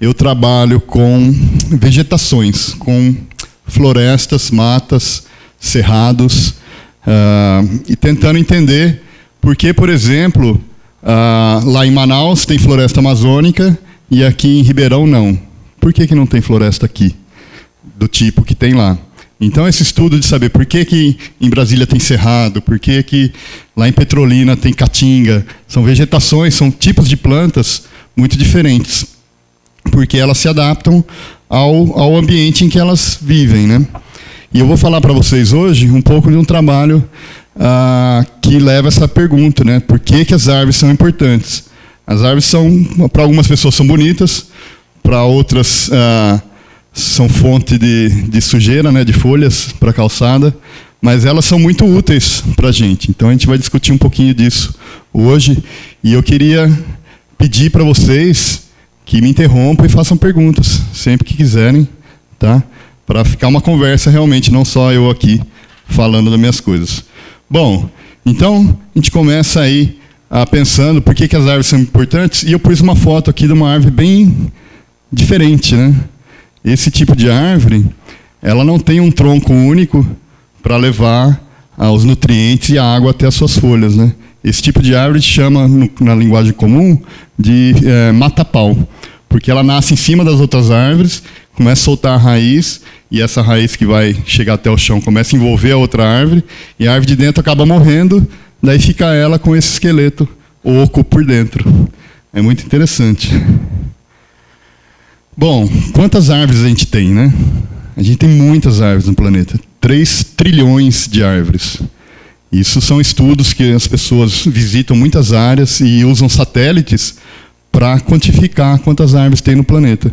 eu trabalho com vegetações, com florestas, matas, cerrados, e tentando entender por que, por exemplo, lá em Manaus tem floresta amazônica e aqui em Ribeirão não. Por que não tem floresta aqui, do tipo que tem lá? Então, esse estudo de saber por que em Brasília tem cerrado, por que lá em Petrolina tem caatinga, são vegetações, são tipos de plantas muito diferentes, porque elas se adaptam ao ambiente em que elas vivem, né? E eu vou falar para vocês hoje um pouco de um trabalho que leva essa pergunta, né? Por que as árvores são importantes? As árvores para algumas pessoas são bonitas, para outras são fonte de sujeira, né? De folhas para a calçada, mas elas são muito úteis para a gente. Então a gente vai discutir um pouquinho disso hoje. E eu queria pedir para vocês que me interrompam e façam perguntas, sempre que quiserem, tá? Para ficar uma conversa realmente, não só eu aqui falando das minhas coisas. Bom, então a gente começa aí pensando por que as árvores são importantes, e eu pus uma foto aqui de uma árvore bem diferente, né? Esse tipo de árvore, ela não tem um tronco único para levar os nutrientes e a água até as suas folhas, né? Esse tipo de árvore se chama, na linguagem comum, de mata-pau, porque ela nasce em cima das outras árvores, começa a soltar a raiz, e essa raiz que vai chegar até o chão começa a envolver a outra árvore, e a árvore de dentro acaba morrendo, daí fica ela com esse esqueleto oco por dentro. É muito interessante. Bom, quantas árvores a gente tem, né? A gente tem muitas árvores no planeta. 3 trilhões de árvores. Isso são estudos que as pessoas visitam muitas áreas e usam satélites para quantificar quantas árvores tem no planeta.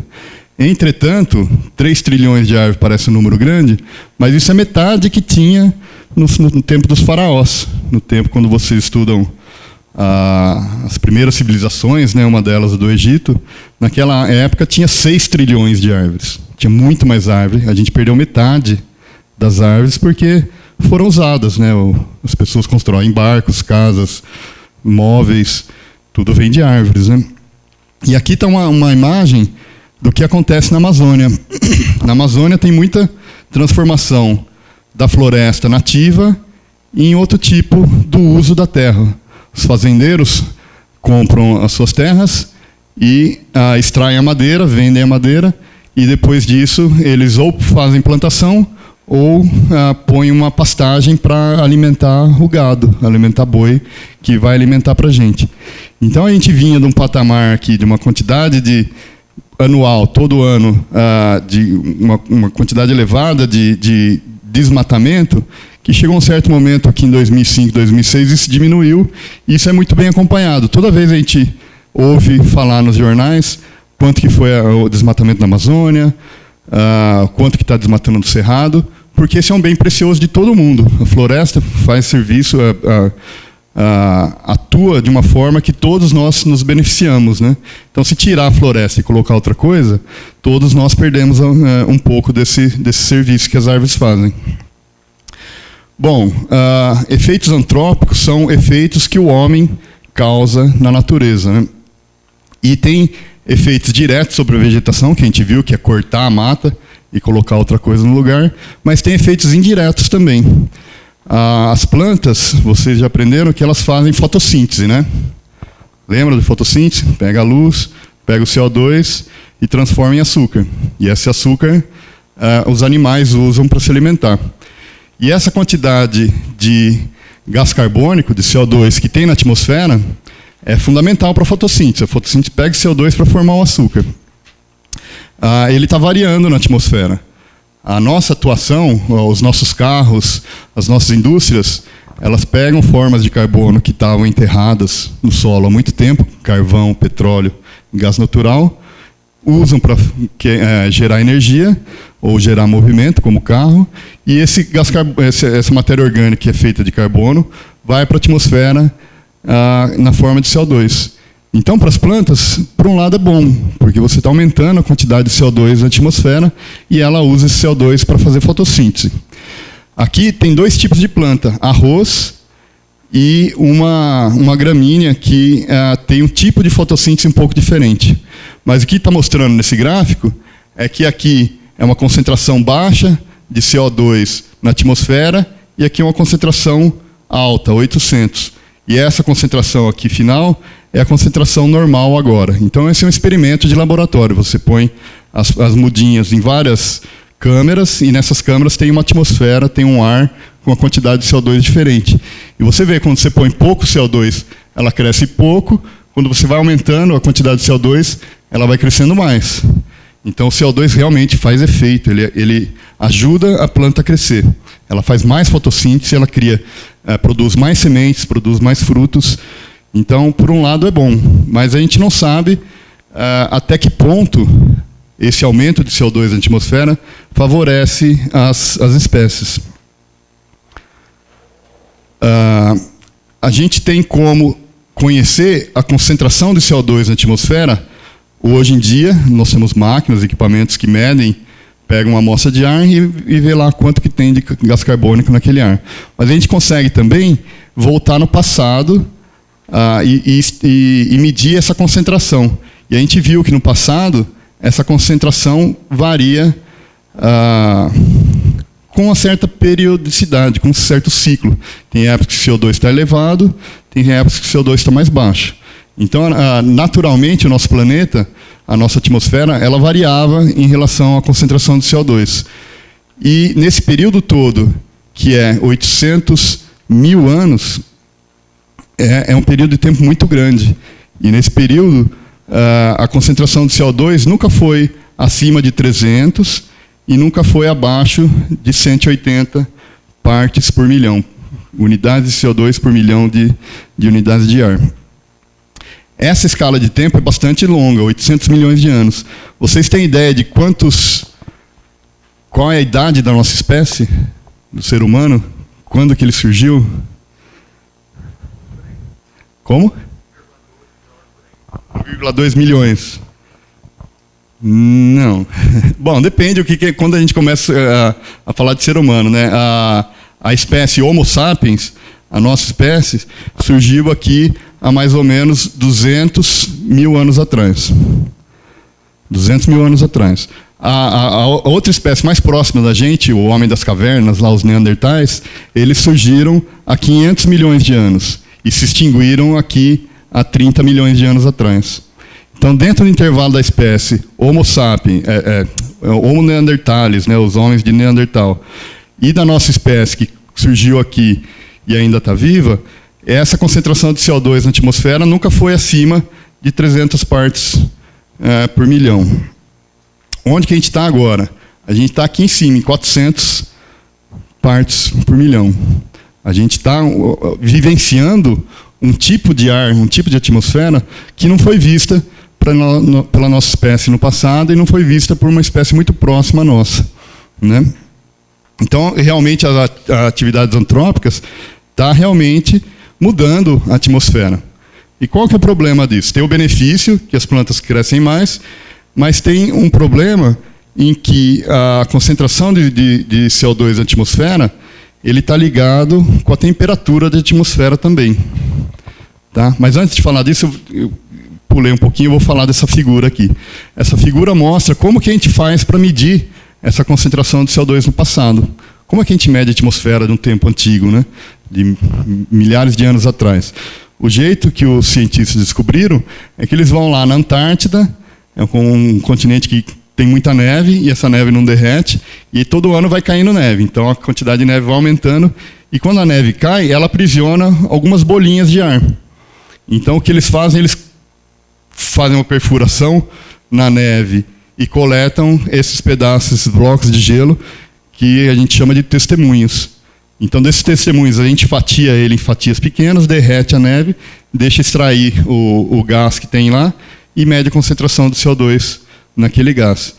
Entretanto, 3 trilhões de árvores parece um número grande, mas isso é metade que tinha no tempo dos faraós, no tempo quando vocês estudam as primeiras civilizações, né, uma delas do Egito. Naquela época tinha 6 trilhões de árvores, tinha muito mais árvore. A gente perdeu metade das árvores porque foram usadas, né? As pessoas constroem barcos, casas, móveis, tudo vem de árvores, né? E aqui está uma imagem do que acontece na Amazônia. Na Amazônia tem muita transformação da floresta nativa em outro tipo do uso da terra. Os fazendeiros compram as suas terras e extraem a madeira, vendem a madeira, e depois disso eles ou fazem plantação ou põem uma pastagem para alimentar o gado, alimentar boi, que vai alimentar para a gente. Então a gente vinha de um patamar aqui, de uma quantidade anual, todo ano, de uma quantidade elevada de desmatamento, que chegou um certo momento aqui em 2005, 2006, isso diminuiu, e isso é muito bem acompanhado. Toda vez a gente ouve falar nos jornais quanto que foi o desmatamento na Amazônia, quanto que está desmatando no Cerrado, porque esse é um bem precioso de todo mundo. A floresta faz serviço, atua de uma forma que todos nós nos beneficiamos, né? Então, se tirar a floresta e colocar outra coisa, todos nós perdemos um pouco desse serviço que as árvores fazem. Bom, efeitos antrópicos são efeitos que o homem causa na natureza, né? E tem efeitos diretos sobre a vegetação, que a gente viu, que é cortar a mata e colocar outra coisa no lugar, mas tem efeitos indiretos também. As plantas, vocês já aprenderam que elas fazem fotossíntese, né? Lembra de fotossíntese? Pega a luz, pega o CO2 e transforma em açúcar. E esse açúcar os animais usam para se alimentar. E essa quantidade de gás carbônico, de CO2, que tem na atmosfera, é fundamental para a fotossíntese. A fotossíntese pega CO2 para formar o açúcar. Ele está variando na atmosfera. A nossa atuação, os nossos carros, as nossas indústrias, elas pegam formas de carbono que estavam enterradas no solo há muito tempo, carvão, petróleo, gás natural, usam para gerar energia ou gerar movimento, como carro, e essa matéria orgânica que é feita de carbono vai para a atmosfera na forma de CO2. Então, para as plantas, por um lado é bom, porque você está aumentando a quantidade de CO2 na atmosfera e ela usa esse CO2 para fazer fotossíntese. Aqui tem 2 tipos de planta, arroz e uma gramínea que tem um tipo de fotossíntese um pouco diferente. Mas o que está mostrando nesse gráfico é que aqui é uma concentração baixa de CO2 na atmosfera e aqui é uma concentração alta, 800. E essa concentração aqui final é a concentração normal agora. Então esse é um experimento de laboratório. Você põe as mudinhas em várias câmeras e nessas câmeras tem uma atmosfera, tem um ar com uma quantidade de CO2 diferente. E você vê, quando você põe pouco CO2, ela cresce pouco. Quando você vai aumentando a quantidade de CO2, ela vai crescendo mais. Então o CO2 realmente faz efeito, ele ajuda a planta a crescer. Ela faz mais fotossíntese, ela produz mais sementes, produz mais frutos. Então, por um lado é bom, mas a gente não sabe até que ponto esse aumento de CO2 na atmosfera favorece as espécies. A gente tem como conhecer a concentração de CO2 na atmosfera. Hoje em dia, nós temos máquinas, equipamentos que medem, pegam uma amostra de ar e vê lá quanto que tem de gás carbônico naquele ar. Mas a gente consegue também voltar no passado e medir essa concentração. E a gente viu que no passado, essa concentração varia com uma certa periodicidade, com um certo ciclo. Tem épocas que o CO2 está elevado, tem épocas que o CO2 está mais baixo. Então, naturalmente, o nosso planeta, a nossa atmosfera, ela variava em relação à concentração de CO2. E nesse período todo, que é 800 mil anos, é um período de tempo muito grande. E nesse período, a concentração de CO2 nunca foi acima de 300 e nunca foi abaixo de 180 partes por milhão. Unidades de CO2 por milhão de unidades de ar. Essa escala de tempo é bastante longa, 800 milhões de anos. Vocês têm ideia de qual é a idade da nossa espécie, do ser humano? Quando que ele surgiu? Como? 1,2 milhões. Não. Bom, depende quando a gente começa a falar de ser humano, né? A espécie Homo sapiens, a nossa espécie, surgiu aqui há mais ou menos 200 mil anos atrás. 200 mil anos atrás. A outra espécie mais próxima da gente, o homem das cavernas, lá os neandertais, eles surgiram há 500 milhões de anos e se extinguiram aqui há 30 milhões de anos atrás. Então, dentro do intervalo da espécie Homo sapiens, Homo neanderthalis, né, os homens de Neandertal, e da nossa espécie que surgiu aqui e ainda está viva, essa concentração de CO2 na atmosfera nunca foi acima de 300 partes por milhão. Onde que a gente está agora? A gente está aqui em cima, em 400 partes por milhão. A gente está vivenciando um tipo de ar, um tipo de atmosfera que não foi vista pela nossa espécie no passado e não foi vista por uma espécie muito próxima à nossa, né? Então, realmente, as atividades antrópicas estão realmente mudando a atmosfera. E qual que é o problema disso? Tem o benefício, que as plantas crescem mais, mas tem um problema em que a concentração de CO2 na atmosfera ele está ligado com a temperatura da atmosfera também. Tá? Mas antes de falar disso, eu pulei um pouquinho e vou falar dessa figura aqui. Essa figura mostra como que a gente faz para medir essa concentração de CO2 no passado. Como é que a gente mede a atmosfera de um tempo antigo, né? De milhares de anos atrás? O jeito que os cientistas descobriram é que eles vão lá na Antártida, é um continente que tem muita neve, e essa neve não derrete, e todo ano vai caindo neve. Então a quantidade de neve vai aumentando, e quando a neve cai, ela aprisiona algumas bolinhas de ar. Então o que eles fazem uma perfuração na neve e coletam esses pedaços, esses blocos de gelo, que a gente chama de testemunhos. Então, desses testemunhos, a gente fatia ele em fatias pequenas, derrete a neve, deixa extrair o gás que tem lá e mede a concentração de CO2 naquele gás.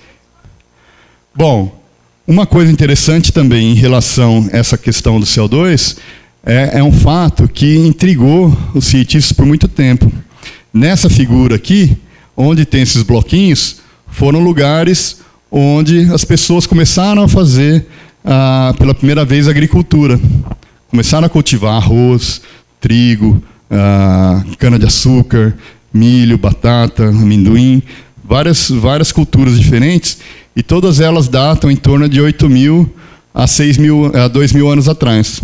Bom, uma coisa interessante também em relação a essa questão do CO2 é um fato que intrigou os cientistas por muito tempo. Nessa figura aqui, onde tem esses bloquinhos, foram lugares onde as pessoas começaram a fazer, pela primeira vez, agricultura. Começaram a cultivar arroz, trigo, cana-de-açúcar, milho, batata, amendoim, várias culturas diferentes, e todas elas datam em torno de 8.000 a 2.000 anos atrás.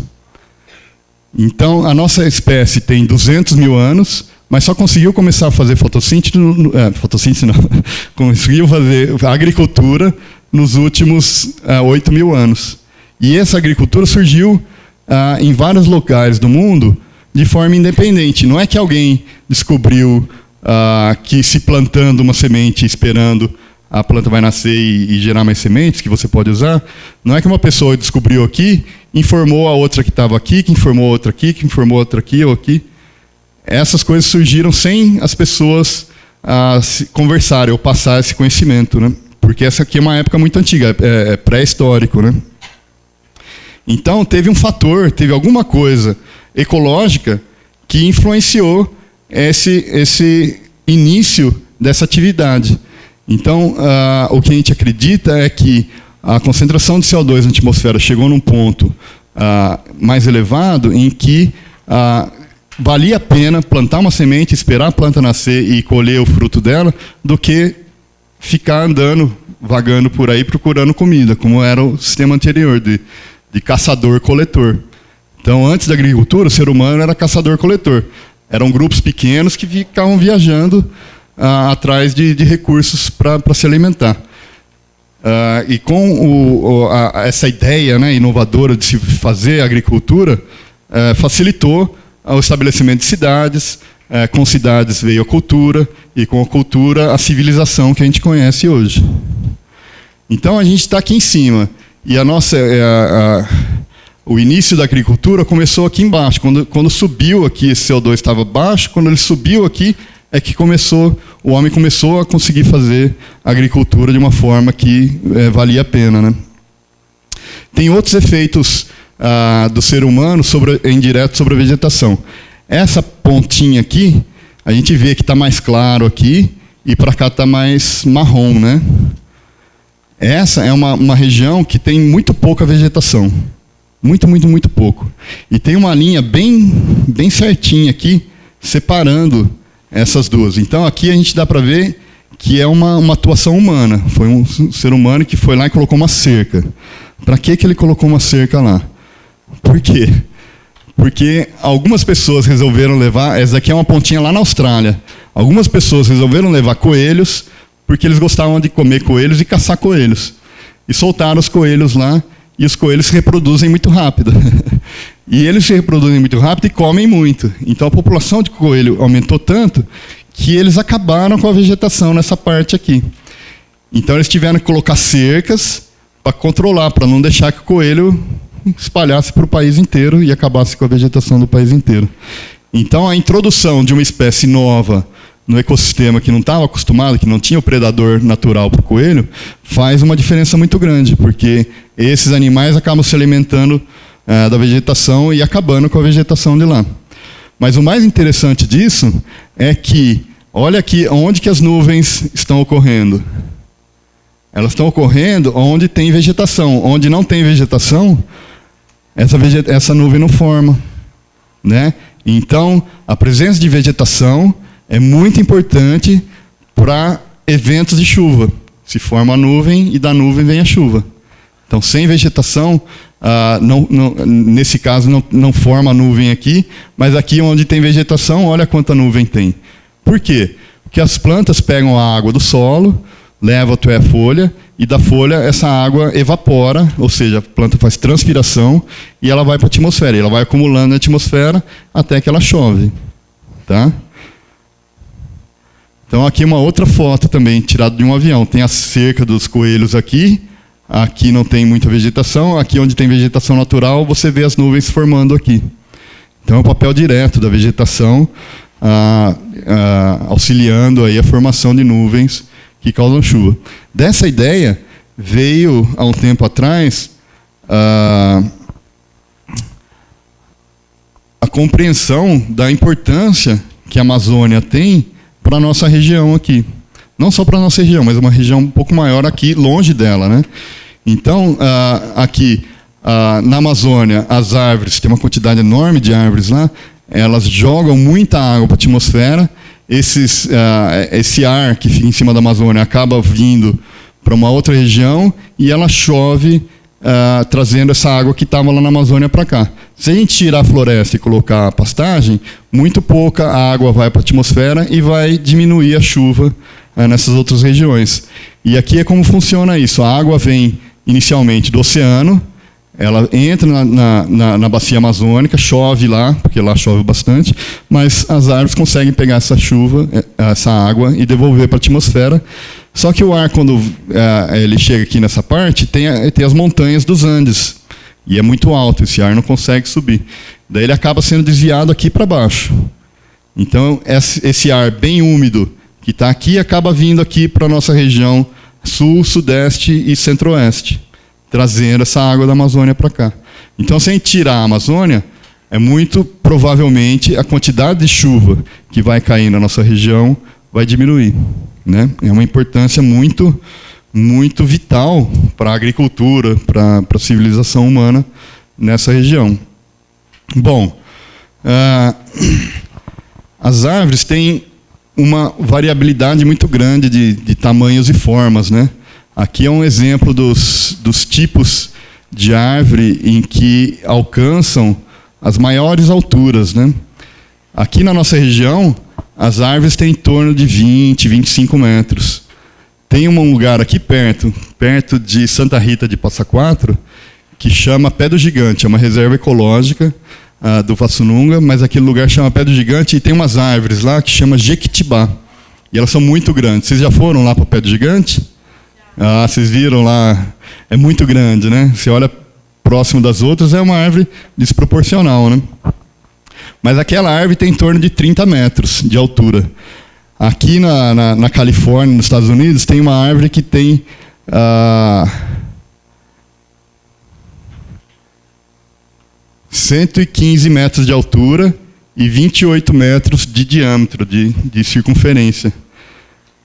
Então, a nossa espécie tem 200.000 anos, mas só conseguiu começar a fazer fotossíntese não, conseguiu fazer agricultura nos últimos 8.000 anos. E essa agricultura surgiu em vários locais do mundo de forma independente. Não é que alguém descobriu que se plantando uma semente, esperando a planta vai nascer e gerar mais sementes que você pode usar, não é que uma pessoa descobriu aqui, informou a outra que estava aqui, que informou a outra aqui, que informou a outra aqui ou aqui. Essas coisas surgiram sem as pessoas se conversarem ou passar esse conhecimento, né? Porque essa aqui é uma época muito antiga, é pré-histórico, né? Então, teve alguma coisa ecológica que influenciou esse início dessa atividade. Então, o que a gente acredita é que a concentração de CO2 na atmosfera chegou num ponto mais elevado em que valia a pena plantar uma semente, esperar a planta nascer e colher o fruto dela, do que ficar andando, vagando por aí, procurando comida, como era o sistema anterior, de caçador-coletor. Então, antes da agricultura, o ser humano era caçador-coletor. Eram grupos pequenos que ficavam viajando atrás de recursos para se alimentar. E com essa ideia, né, inovadora de se fazer agricultura, facilitou o estabelecimento de cidades, com cidades veio a cultura, e com a cultura a civilização que a gente conhece hoje. Então a gente está aqui em cima, e o início da agricultura começou aqui embaixo. Quando subiu aqui, esse CO2 estava baixo, quando ele subiu aqui, é que o homem começou a conseguir fazer agricultura de uma forma que valia a pena, né? Tem outros efeitos do ser humano indireto sobre a vegetação. Essa pontinha aqui, a gente vê que está mais claro aqui, e para cá está mais marrom, né? Essa é uma região que tem muito pouca vegetação. Muito, muito, muito pouco. E tem uma linha bem certinha aqui, separando essas duas. Então, aqui a gente dá para ver que é uma atuação humana. Foi um ser humano que foi lá e colocou uma cerca. Para que ele colocou uma cerca lá? Por quê? Porque algumas pessoas resolveram levar... Essa daqui é uma pontinha lá na Austrália. Algumas pessoas resolveram levar coelhos, porque eles gostavam de comer coelhos e caçar coelhos. E soltaram os coelhos lá, e os coelhos se reproduzem muito rápido. E eles se reproduzem muito rápido e comem muito. Então a população de coelho aumentou tanto que eles acabaram com a vegetação nessa parte aqui. Então eles tiveram que colocar cercas para controlar, para não deixar que o coelho espalhasse para o país inteiro e acabasse com a vegetação do país inteiro. Então a introdução de uma espécie nova no ecossistema que não estava acostumado, que não tinha o predador natural para o coelho, faz uma diferença muito grande, porque esses animais acabam se alimentando da vegetação e acabando com a vegetação de lá. Mas o mais interessante disso é que, olha aqui onde que as nuvens estão ocorrendo. Elas estão ocorrendo onde tem vegetação. Onde não tem vegetação, essa nuvem não forma, né? Então, a presença de vegetação é muito importante para eventos de chuva. Se forma a nuvem e da nuvem vem a chuva. Então, sem vegetação, nesse caso não forma a nuvem aqui, mas aqui onde tem vegetação, olha quanta nuvem tem. Por quê? Porque as plantas pegam a água do solo, levam até a folha, e da folha essa água evapora, ou seja, a planta faz transpiração e ela vai para a atmosfera. E ela vai acumulando na atmosfera até que ela chove. Tá? Então aqui uma outra foto também, tirada de um avião. Tem a cerca dos coelhos aqui. Aqui não tem muita vegetação. Aqui onde tem vegetação natural, você vê as nuvens formando aqui. Então é um papel direto da vegetação, auxiliando aí a formação de nuvens que causam chuva. Dessa ideia veio, há um tempo atrás, a compreensão da importância que a Amazônia tem para a nossa região aqui. Não só para a nossa região, mas uma região um pouco maior aqui, longe dela, né? Então, aqui na Amazônia, as árvores, tem uma quantidade enorme de árvores lá, elas jogam muita água para a atmosfera, esse ar que fica em cima da Amazônia acaba vindo para uma outra região e ela chove, trazendo essa água que estava lá na Amazônia para cá. Se a gente tirar a floresta e colocar a pastagem, muito pouca água vai para a atmosfera e vai diminuir a chuva nessas outras regiões. E aqui é como funciona isso. A água vem inicialmente do oceano, ela entra na bacia amazônica, chove lá, porque lá chove bastante, mas as árvores conseguem pegar essa chuva, essa água e devolver para a atmosfera. Só que o ar, quando ele chega aqui nessa parte, tem as montanhas dos Andes. E é muito alto, esse ar não consegue subir. Daí ele acaba sendo desviado aqui para baixo. Então, esse ar bem úmido que está aqui, acaba vindo aqui para a nossa região sul, sudeste e centro-oeste, trazendo essa água da Amazônia para cá. Então, se a gente tirar a Amazônia, é muito provavelmente a quantidade de chuva que vai cair na nossa região vai diminuir, né? É uma importância muito vital para a agricultura, para a civilização humana nessa região. Bom, as árvores têm uma variabilidade muito grande de tamanhos e formas, né? Aqui é um exemplo dos tipos de árvore em que alcançam as maiores alturas, né? Aqui na nossa região, as árvores têm em torno de 20, 25 metros. Tem um lugar aqui perto de Santa Rita de Passa Quatro, que chama Pé do Gigante, é uma reserva ecológica do Vassununga, mas aquele lugar chama Pé do Gigante e tem umas árvores lá que chama Jequitibá. E elas são muito grandes. Vocês já foram lá para o Pé do Gigante? Vocês viram lá? É muito grande, né? Você olha próximo das outras, é uma árvore desproporcional, né? Mas aquela árvore tem em torno de 30 metros de altura. Aqui na Califórnia, nos Estados Unidos, tem uma árvore que tem 115 metros de altura e 28 metros de diâmetro, de circunferência.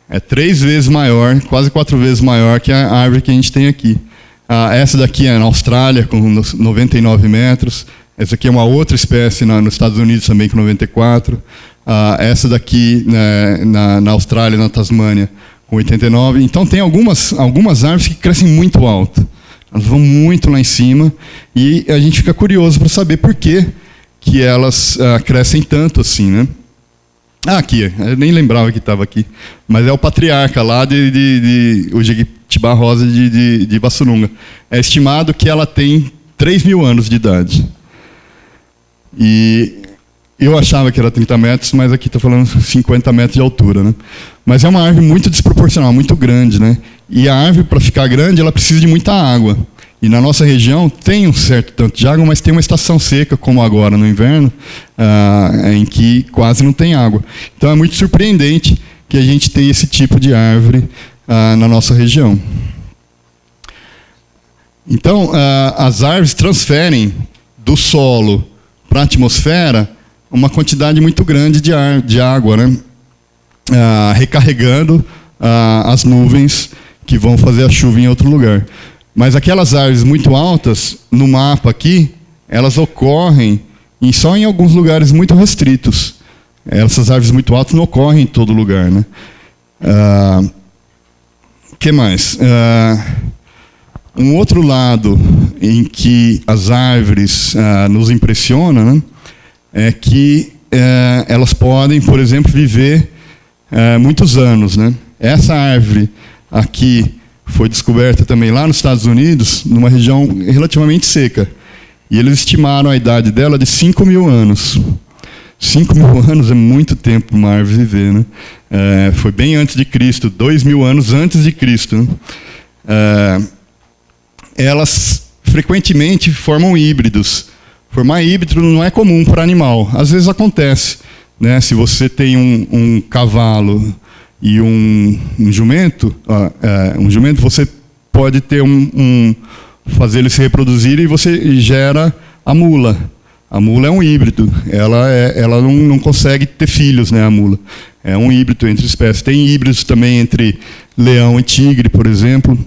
É 3 vezes maior, quase 4 vezes maior que a árvore que a gente tem aqui. Essa daqui é na Austrália, com 99 metros. Essa aqui é uma outra espécie nos Estados Unidos também, com 94. Essa daqui na Austrália, na Tasmânia, com 89. Então tem algumas árvores que crescem muito alto. Elas vão muito lá em cima e a gente fica curioso para saber por que elas crescem tanto assim, né? Aqui, eu nem lembrava que estava aqui, mas é o patriarca lá o Jequitibá rosa de Vassununga. É estimado que ela tem 3.000 anos de idade. E eu achava que era 30 metros, mas aqui está falando 50 metros de altura, né? Mas é uma árvore muito desproporcional, muito grande, né? E a árvore, para ficar grande, ela precisa de muita água. E na nossa região tem um certo tanto de água, mas tem uma estação seca, como agora no inverno, em que quase não tem água. Então é muito surpreendente que a gente tenha esse tipo de árvore na nossa região. Então, as árvores transferem do solo para a atmosfera uma quantidade muito grande de água, né? Recarregando as nuvens que vão fazer a chuva em outro lugar. Mas aquelas árvores muito altas, no mapa aqui, elas ocorrem só em alguns lugares muito restritos. Essas árvores muito altas não ocorrem em todo lugar, né? Que mais? Um outro lado em que as árvores nos impressionam, né, é que elas podem, por exemplo, viver muitos anos, né? Essa árvore aqui foi descoberta também lá nos Estados Unidos, numa região relativamente seca. E eles estimaram a idade dela de 5.000 anos. 5.000 anos é muito tempo para uma árvore viver, né? Foi bem antes de Cristo, 2.000 anos antes de Cristo, né? Elas frequentemente formam híbridos. Formar híbrido não é comum para animal. Às vezes acontece, né? Se você tem um cavalo e um jumento, você pode ter fazer eles se reproduzirem e você gera a mula. A mula é um híbrido. Ela não consegue ter filhos, né? A mula é um híbrido entre espécies. Tem híbridos também entre leão e tigre, por exemplo.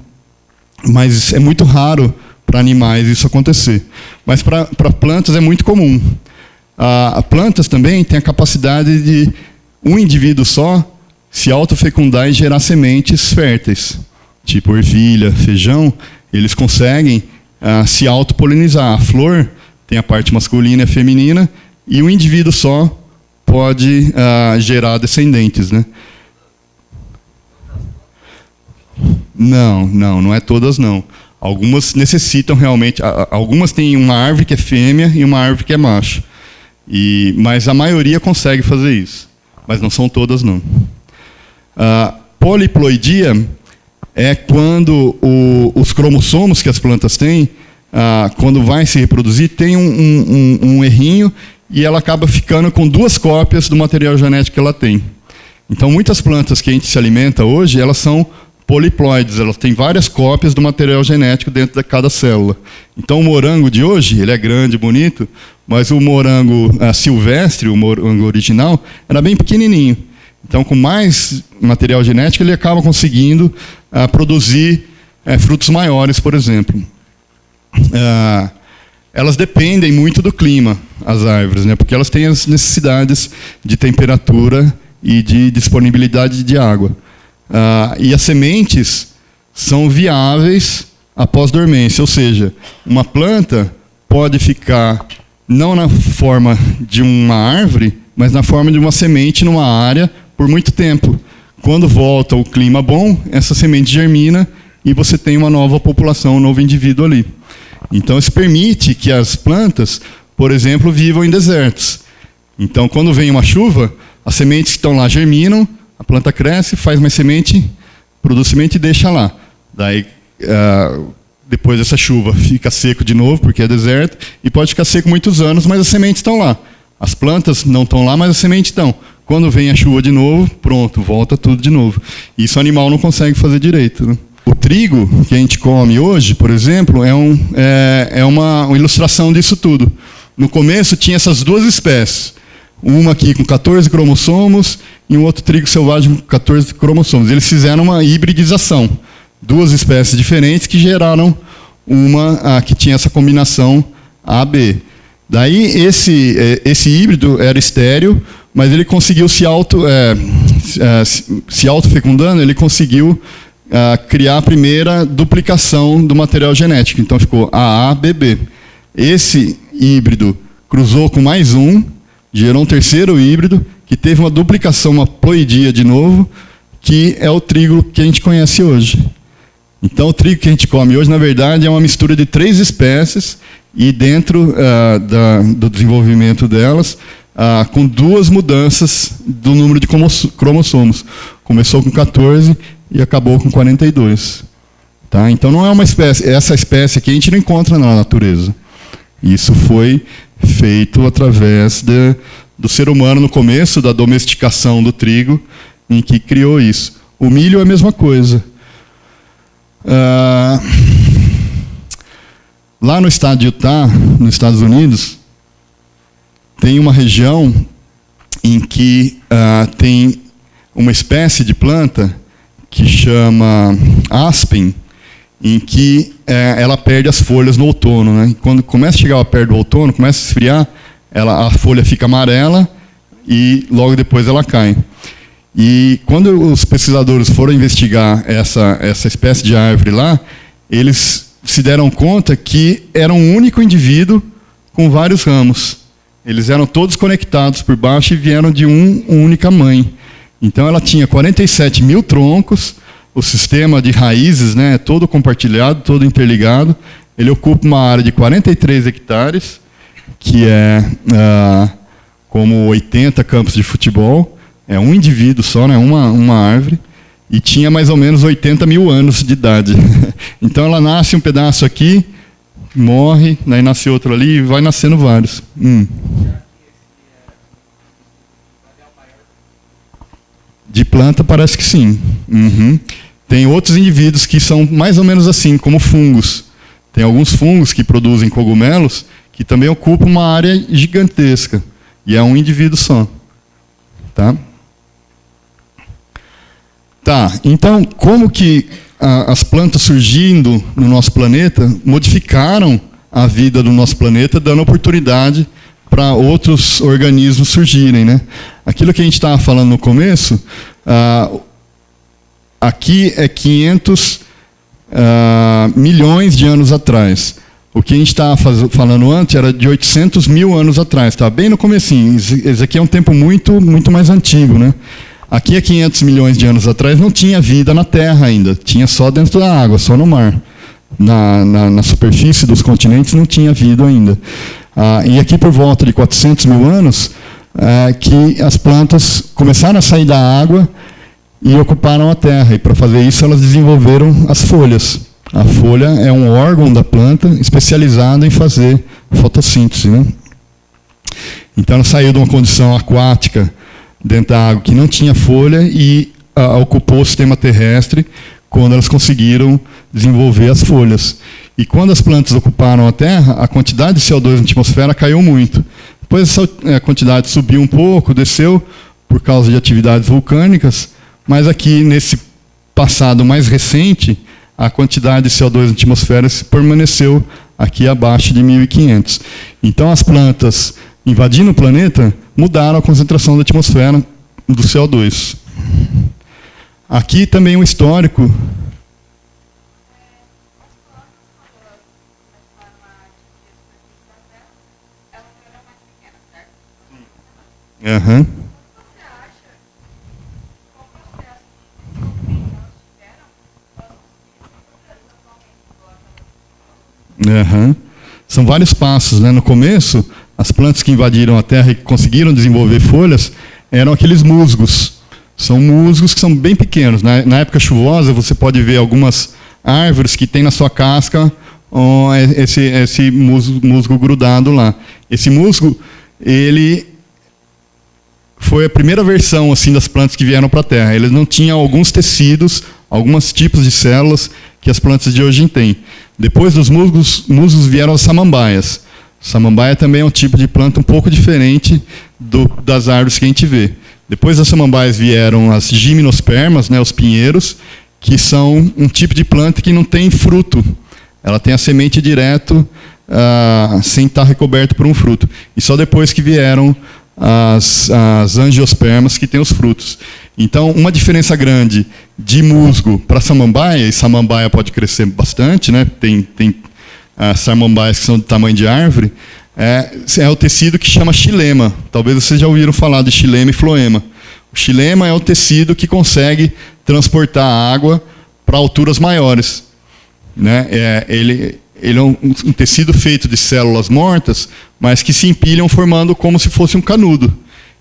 Mas é muito raro para animais isso acontecer. Mas para plantas é muito comum. Plantas também têm a capacidade de um indivíduo só se autofecundar e gerar sementes férteis. Tipo ervilha, feijão, eles conseguem se autopolinizar. A flor tem a parte masculina e feminina, e um indivíduo só pode gerar descendentes, né? Não é todas não. Algumas necessitam realmente, algumas têm uma árvore que é fêmea e uma árvore que é macho. Mas a maioria consegue fazer isso, mas não são todas não. Poliploidia é quando os cromossomos que as plantas têm, quando vai se reproduzir, tem um errinho e ela acaba ficando com 2 cópias do material genético que ela tem. Então, muitas plantas que a gente se alimenta hoje, elas são poliploides, elas têm várias cópias do material genético dentro de cada célula. Então, o morango de hoje, ele é grande, bonito, mas o morango silvestre, o morango original, era bem pequenininho. Então, com mais material genético, ele acaba conseguindo produzir frutos maiores, por exemplo. Elas dependem muito do clima, as árvores, né? Porque elas têm as necessidades de temperatura e de disponibilidade de água. E as sementes são viáveis após dormência, ou seja, uma planta pode ficar não na forma de uma árvore, mas na forma de uma semente numa área por muito tempo. Quando volta o clima bom, essa semente germina e você tem uma nova população, um novo indivíduo ali. Então, isso permite que as plantas, por exemplo, vivam em desertos. Então, quando vem uma chuva, as sementes que estão lá germinam, a planta cresce, faz mais semente, produz semente e deixa lá. Daí, depois dessa chuva, fica seco de novo, porque é deserto, e pode ficar seco muitos anos, mas as sementes estão lá. As plantas não estão lá, mas as sementes estão. Quando vem a chuva de novo, pronto, volta tudo de novo. Isso o animal não consegue fazer direito, né? O trigo que a gente come hoje, por exemplo, é uma ilustração disso tudo. No começo tinha essas 2 espécies. Uma aqui com 14 cromossomos e um outro trigo selvagem com 14 cromossomos. Eles fizeram uma hibridização. 2 espécies diferentes que geraram uma que tinha essa combinação AB. Daí esse híbrido era estéril, mas ele conseguiu se autofecundando, ele conseguiu criar a primeira duplicação do material genético. Então ficou AABB. Esse híbrido cruzou com mais um, gerou um terceiro híbrido, que teve uma duplicação, uma ploidia de novo, que é o trigo que a gente conhece hoje. Então o trigo que a gente come hoje, na verdade, é uma mistura de 3 espécies, e dentro do desenvolvimento delas, com 2 mudanças do número de cromossomos. Começou com 14 e acabou com 42. Tá? Então não é uma espécie, essa espécie aqui a gente não encontra na natureza. Isso foi feito através do ser humano no começo da domesticação do trigo, em que criou isso. O milho é a mesma coisa. Lá no estado de Utah, nos Estados Unidos, tem uma região em que tem uma espécie de planta que chama aspen, em que ela perde as folhas no outono, né? Quando começa a chegar perto do outono, começa a esfriar, a folha fica amarela e logo depois ela cai. E quando os pesquisadores foram investigar essa espécie de árvore lá, eles se deram conta que era um único indivíduo com vários ramos. Eles eram todos conectados por baixo e vieram de uma única mãe. Então ela tinha 47 mil troncos, o sistema de raízes, né, todo compartilhado, todo interligado. Ele ocupa uma área de 43 hectares, que é como 80 campos de futebol. É um indivíduo só, né, uma árvore. E tinha mais ou menos 80 mil anos de idade. Então ela nasce um pedaço aqui, morre, daí nasce outro ali e vai nascendo vários. De planta parece que sim. Uhum. Tem outros indivíduos que são mais ou menos assim, como fungos. Tem alguns fungos que produzem cogumelos que também ocupam uma área gigantesca. E é um indivíduo só. Tá? Tá, então como que as plantas surgindo no nosso planeta modificaram a vida do nosso planeta, dando oportunidade para outros organismos surgirem, né? Aquilo que a gente estava falando no começo, aqui é 500 milhões de anos atrás. O que a gente estava falando antes era de 800 mil anos atrás, tá? Bem no comecinho. Esse aqui é um tempo muito mais antigo, né? Aqui há 500 milhões de anos atrás não tinha vida na Terra ainda, tinha só dentro da água, só no mar. Na superfície dos continentes não tinha vida ainda. E aqui por volta de 400 mil anos, que as plantas começaram a sair da água e ocuparam a Terra. E para fazer isso elas desenvolveram as folhas. A folha é um órgão da planta especializado em fazer fotossíntese, né? Então ela saiu de uma condição aquática dentro da água que não tinha folha e ocupou o sistema terrestre quando elas conseguiram desenvolver as folhas. E quando as plantas ocuparam a Terra, a quantidade de CO2 na atmosfera caiu muito. Depois essa quantidade subiu um pouco, desceu por causa de atividades vulcânicas, mas aqui nesse passado mais recente, a quantidade de CO2 na atmosfera permaneceu aqui abaixo de 1.500. Então as plantas invadindo o planeta mudaram a concentração da atmosfera do CO2. Aqui também um histórico. Uhum. Uhum. São vários passos, né? No começo, as plantas que invadiram a Terra e que conseguiram desenvolver folhas eram aqueles musgos. São musgos que são bem pequenos. Na época chuvosa, você pode ver algumas árvores que tem na sua casca esse musgo grudado lá. Esse musgo, ele foi a primeira versão assim das plantas que vieram para a Terra. Eles não tinham alguns tecidos, alguns tipos de células que as plantas de hoje têm. Depois dos musgos vieram as samambaias. Samambaia também é um tipo de planta um pouco diferente das árvores que a gente vê. Depois das samambaias vieram as gimnospermas, né, os pinheiros, que são um tipo de planta que não tem fruto. Ela tem a semente direto, sem estar recoberta por um fruto. E só depois que vieram as angiospermas, que têm os frutos. Então, uma diferença grande de musgo para samambaia, e samambaia pode crescer bastante, né? Tem samambaias que são do tamanho de árvore, é o tecido que chama xilema. Talvez vocês já ouviram falar de xilema e floema. O xilema é o tecido que consegue transportar a água para alturas maiores, né? Ele é um tecido feito de células mortas, mas que se empilham formando como se fosse um canudo.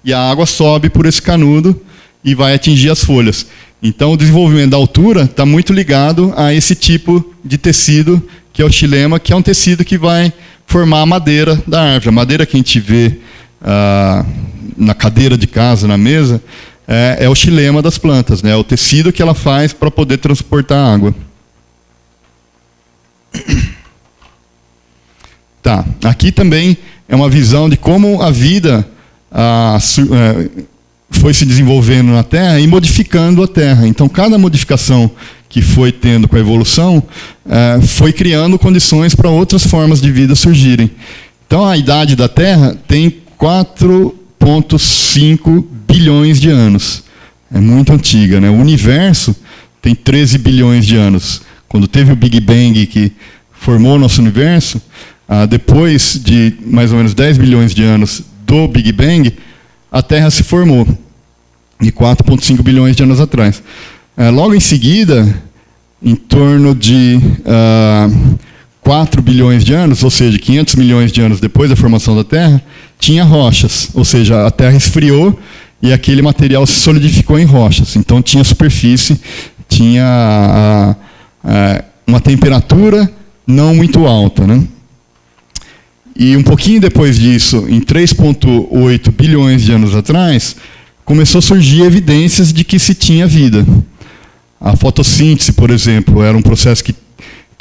E a água sobe por esse canudo e vai atingir as folhas. Então, o desenvolvimento da altura está muito ligado a esse tipo de tecido, que é o xilema, que é um tecido que vai formar a madeira da árvore. A madeira que a gente vê na cadeira de casa, na mesa, é o xilema das plantas, né? É o tecido que ela faz para poder transportar a água. Tá. Aqui também é uma visão de como a vida foi se desenvolvendo na Terra e modificando a Terra. Então, cada modificação que foi tendo com a evolução foi criando condições para outras formas de vida surgirem. Então, a idade da Terra tem 4,5 bilhões de anos. É muito antiga, né? O universo tem 13 bilhões de anos. Quando teve o Big Bang, que formou o nosso universo, depois de mais ou menos 10 bilhões de anos do Big Bang, a Terra se formou, de 4,5 bilhões de anos atrás. Logo em seguida, em torno de 4 bilhões de anos, ou seja, 500 milhões de anos depois da formação da Terra, tinha rochas, ou seja, a Terra esfriou e aquele material se solidificou em rochas. Então tinha superfície, tinha uma temperatura não muito alta, né? E um pouquinho depois disso, em 3,8 bilhões de anos atrás, começou a surgir evidências de que se tinha vida. A fotossíntese, por exemplo, era um processo que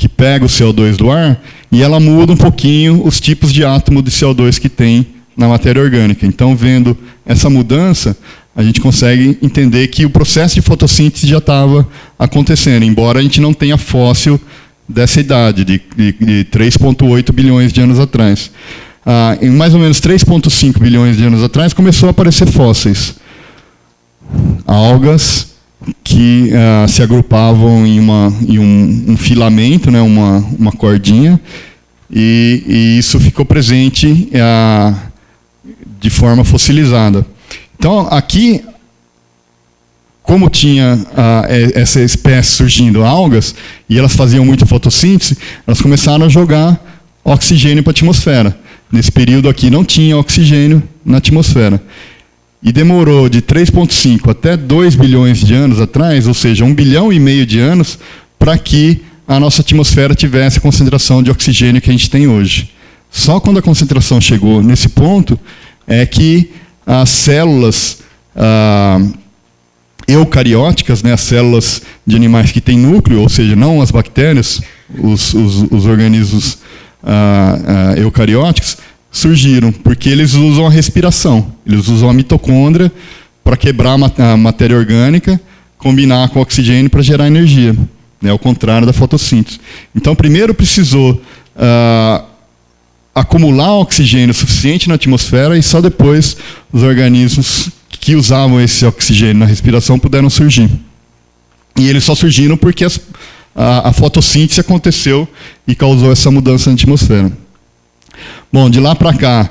pega o CO2 do ar e ela muda um pouquinho os tipos de átomo de CO2 que tem na matéria orgânica. Então, vendo essa mudança, a gente consegue entender que o processo de fotossíntese já estava acontecendo, embora a gente não tenha fóssil dessa idade, de 3,8 bilhões de anos atrás. em mais ou menos 3,5 bilhões de anos atrás, começou a aparecer fósseis. Algas que se agrupavam em um filamento, né, uma cordinha, e isso ficou presente de forma fossilizada. Então, aqui, como tinha essa espécie surgindo, algas, e elas faziam muita fotossíntese, elas começaram a jogar oxigênio para a atmosfera. Nesse período aqui não tinha oxigênio na atmosfera. E demorou de 3,5 até 2 bilhões de anos atrás, ou seja, 1,5 bilhão de anos, para que a nossa atmosfera tivesse a concentração de oxigênio que a gente tem hoje. Só quando a concentração chegou nesse ponto é que as células eucarióticas, né, as células de animais que têm núcleo, ou seja, não as bactérias, os organismos eucarióticos, surgiram, porque eles usam a respiração, eles usam a mitocôndria para quebrar a matéria orgânica, combinar com o oxigênio para gerar energia, né, ao contrário da fotossíntese. Então, primeiro precisou acumular oxigênio suficiente na atmosfera e só depois os organismos que usavam esse oxigênio na respiração puderam surgir. E eles só surgiram porque a fotossíntese aconteceu e causou essa mudança na atmosfera. Bom, de lá para cá,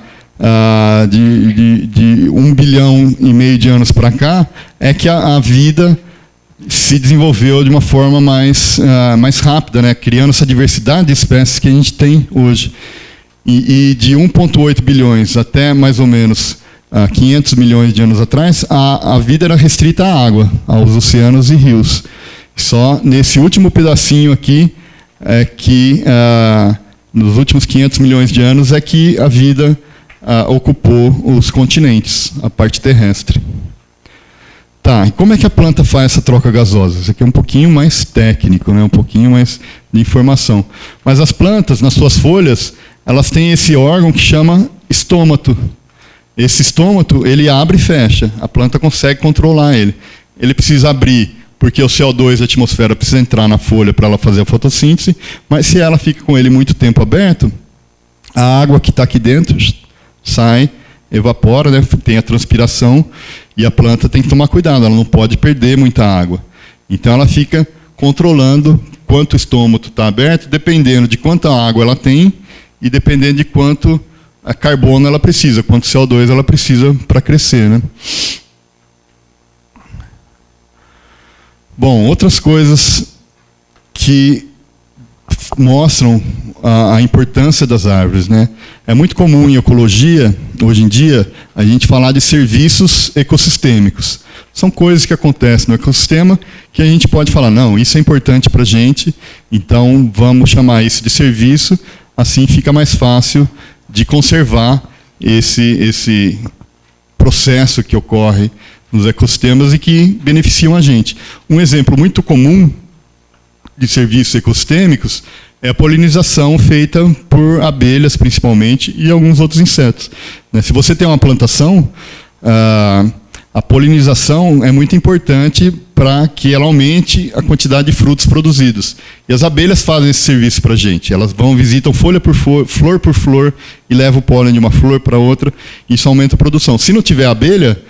de 1,5 bilhão de anos para cá, é que a vida se desenvolveu de uma forma mais rápida, né? Criando essa diversidade de espécies que a gente tem hoje. E de 1,8 bilhões até mais ou menos 500 milhões de anos atrás, a vida era restrita à água, aos oceanos e rios. Só nesse último pedacinho aqui, nos últimos 500 milhões de anos, é que a vida ocupou os continentes, a parte terrestre. Tá, e como é que a planta faz essa troca gasosa? Isso aqui é um pouquinho mais técnico, né? Um pouquinho mais de informação. Mas as plantas, nas suas folhas, elas têm esse órgão que chama estômato. Esse estômato, ele abre e fecha. A planta consegue controlar ele. Ele precisa abrir, porque o CO2 da atmosfera precisa entrar na folha para ela fazer a fotossíntese, mas se ela fica com ele muito tempo aberto, a água que está aqui dentro sai, evapora, né? Tem a transpiração, e a planta tem que tomar cuidado, ela não pode perder muita água. Então ela fica controlando quanto o estômago está aberto, dependendo de quanta água ela tem e dependendo de quanto carbono ela precisa, quanto CO2 ela precisa para crescer, né? Bom, outras coisas que mostram a importância das árvores, né? É muito comum em ecologia, hoje em dia, a gente falar de serviços ecossistêmicos. São coisas que acontecem no ecossistema que a gente pode falar, não, isso é importante para a gente, então vamos chamar isso de serviço, assim fica mais fácil de conservar esse processo que ocorre nos ecossistemas e que beneficiam a gente. Um exemplo muito comum de serviços ecossistêmicos é a polinização feita por abelhas, principalmente, e alguns outros insetos. Se você tem uma plantação, a polinização é muito importante para que ela aumente a quantidade de frutos produzidos. E as abelhas fazem esse serviço para a gente. Elas visitam folha por flor por flor, e levam o pólen de uma flor para outra, e isso aumenta a produção. Se não tiver abelha,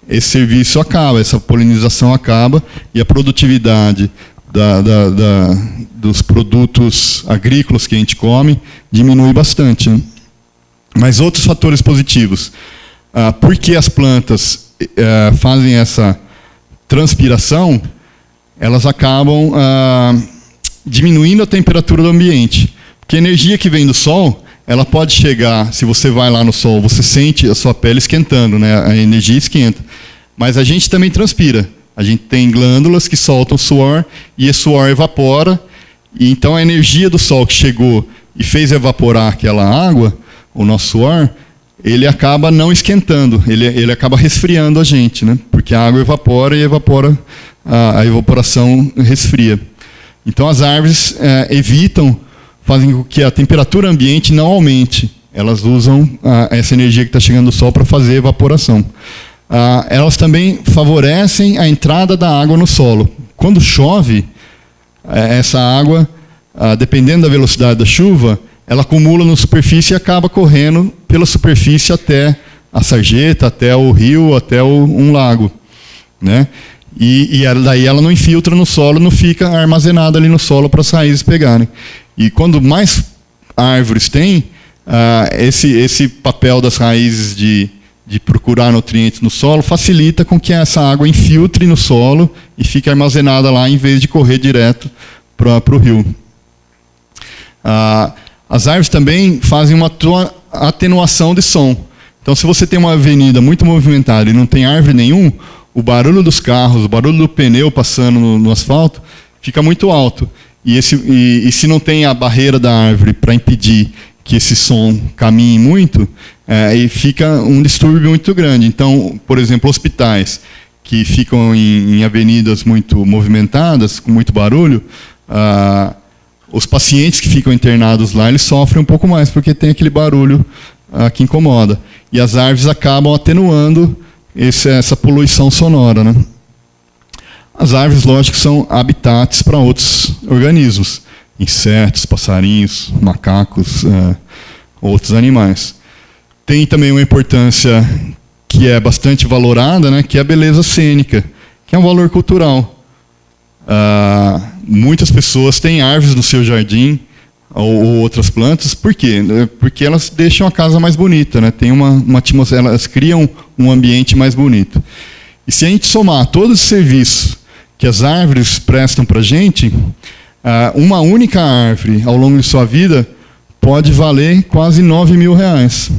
esse serviço acaba, essa polinização acaba, e a produtividade dos produtos agrícolas que a gente come diminui bastante, né? Mas outros fatores positivos. Por que as plantas fazem essa transpiração? Elas acabam diminuindo a temperatura do ambiente. Porque a energia que vem do sol, ela pode chegar, se você vai lá no sol, você sente a sua pele esquentando, né? A energia esquenta. Mas a gente também transpira. A gente tem glândulas que soltam suor e esse suor evapora. E então a energia do sol que chegou e fez evaporar aquela água, o nosso suor, ele acaba não esquentando, ele acaba resfriando a gente, né? Porque a água evapora e a evaporação resfria. Então as árvores fazem com que a temperatura ambiente não aumente. Elas usam essa energia que está chegando do sol para fazer evaporação. Elas também favorecem a entrada da água no solo. Quando chove, essa água, dependendo da velocidade da chuva, ela acumula na superfície e acaba correndo pela superfície até a sarjeta, até o rio, até um lago, né? E daí ela não infiltra no solo, não fica armazenada ali no solo para as raízes pegarem. E quando mais árvores tem, esse papel das raízes de procurar nutrientes no solo facilita com que essa água infiltre no solo e fique armazenada lá em vez de correr direto para o rio. As árvores também fazem uma atenuação de som. Então, se você tem uma avenida muito movimentada e não tem árvore nenhum, o barulho dos carros, o barulho do pneu passando no asfalto fica muito alto. E se não tem a barreira da árvore para impedir que esse som caminhe muito, e fica um distúrbio muito grande. Então, por exemplo, hospitais que ficam em avenidas muito movimentadas, com muito barulho, os pacientes que ficam internados lá, eles sofrem um pouco mais, porque tem aquele barulho que incomoda. E as árvores acabam atenuando essa poluição sonora, né? As árvores, lógico, são habitats para outros organismos, insetos, passarinhos, macacos, outros animais. Tem também uma importância que é bastante valorada, né, que é a beleza cênica, que é um valor cultural. Muitas pessoas têm árvores no seu jardim ou outras plantas. Por quê? Porque elas deixam a casa mais bonita, né? Tem uma atmosfera, elas criam um ambiente mais bonito. E se a gente somar todos os serviços que as árvores prestam para a gente, uma única árvore, ao longo de sua vida, pode valer quase R$9.000.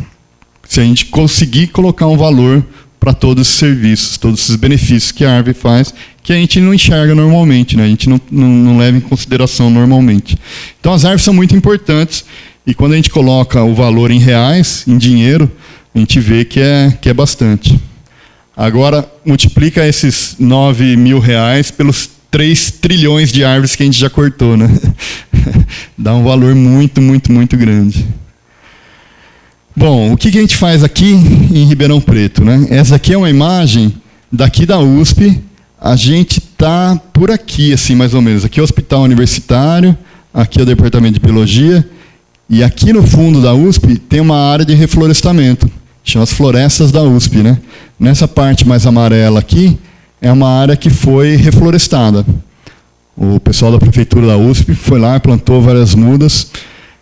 Se a gente conseguir colocar um valor para todos esses serviços, todos esses benefícios que a árvore faz, que a gente não enxerga normalmente, né? A gente não leva em consideração normalmente. Então, as árvores são muito importantes, e quando a gente coloca o valor em reais, em dinheiro, a gente vê que é bastante. Agora, multiplica esses R$9.000 pelos 3 trilhões de árvores que a gente já cortou, né? Dá um valor muito, muito, muito grande. Bom, o que a gente faz aqui em Ribeirão Preto, né? Essa aqui é uma imagem daqui da USP. A gente está por aqui, assim, mais ou menos. Aqui é o Hospital Universitário, aqui é o Departamento de Biologia, e aqui no fundo da USP tem uma área de reflorestamento, chama as florestas da USP, né? Nessa parte mais amarela aqui, é uma área que foi reflorestada. O pessoal da Prefeitura da USP foi lá e plantou várias mudas.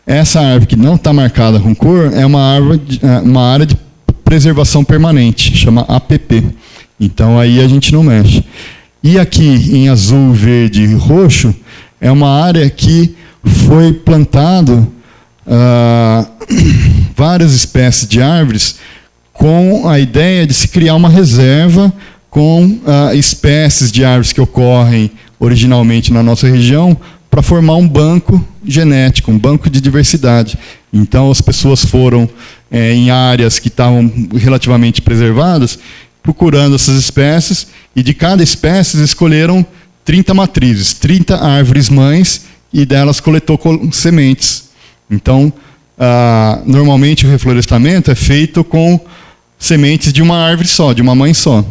Essa árvore que não está marcada com cor é uma área de preservação permanente, chama APP. Então aí a gente não mexe. E aqui em azul, verde e roxo é uma área que foi plantado várias espécies de árvores com a ideia de se criar uma reserva com espécies de árvores que ocorrem originalmente na nossa região, para formar um banco genético, um banco de diversidade. Então, as pessoas foram em áreas que estavam relativamente preservadas, procurando essas espécies, e de cada espécie escolheram 30 matrizes, 30 árvores mães, e delas coletou sementes. Então, normalmente o reflorestamento é feito com sementes de uma árvore só, de uma mãe só.